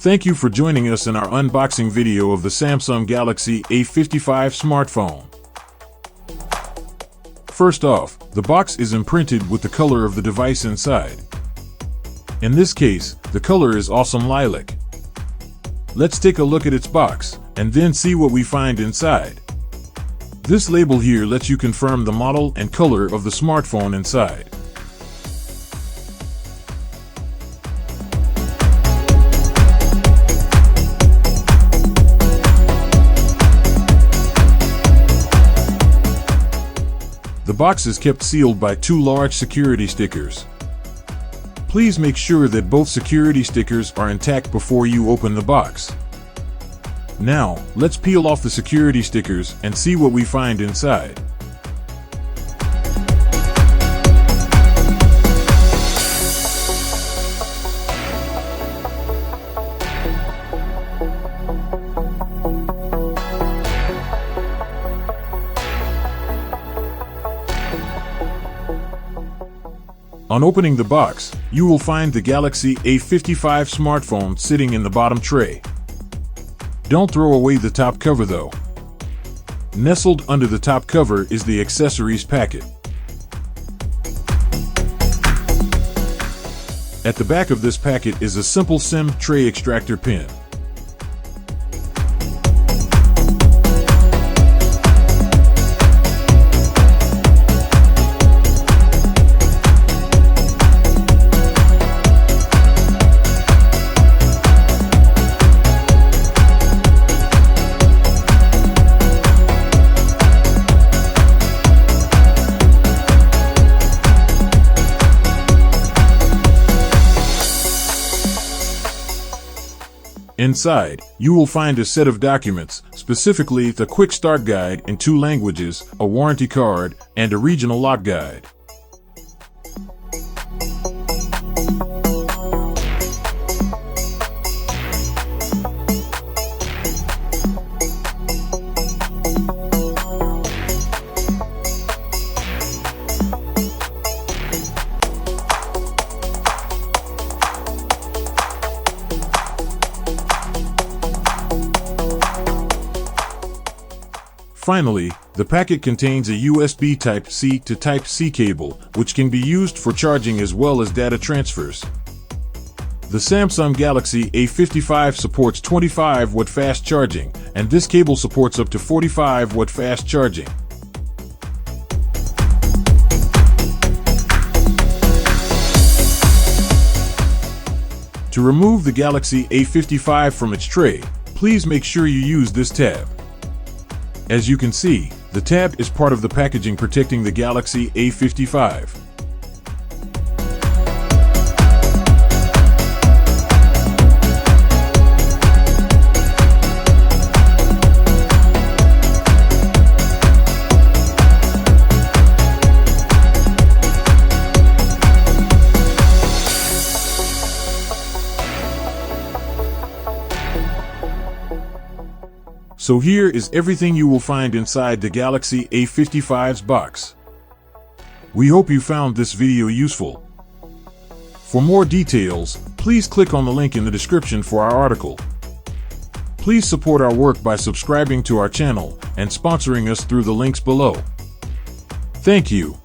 Thank you for joining us in our unboxing video of the Samsung Galaxy A55 smartphone. First off, the box is imprinted with the color of the device inside. In this case, the color is awesome lilac. Let's take a look at its box, and then see what we find inside. This label here lets you confirm the model and color of the smartphone inside. The box is kept sealed by two large security stickers. Please make sure that both security stickers are intact before you open the box. Now, let's peel off the security stickers and see what we find inside. On opening the box, you will find the Galaxy A55 smartphone sitting in the bottom tray. Don't throw away the top cover though. Nestled under the top cover is the accessories packet. At the back of this packet is a simple CIMB tray extractor pin. Inside, you will find a set of documents, specifically the Quick Start Guide in 2 languages, a warranty card, and a regional lock guide. Finally, the packet contains a USB Type-C to Type-C cable, which can be used for charging as well as data transfers. The Samsung Galaxy A55 supports 25-watt fast charging, and this cable supports up to 45-watt fast charging. To remove the Galaxy A55 from its tray, please make sure you use this tab. As you can see, the tab is part of the packaging protecting the Galaxy A55. So here is everything you will find inside the Galaxy A55's box. We hope you found this video useful. For more details, please click on the link in the description for our article. Please support our work by subscribing to our channel and sponsoring us through the links below. Thank you.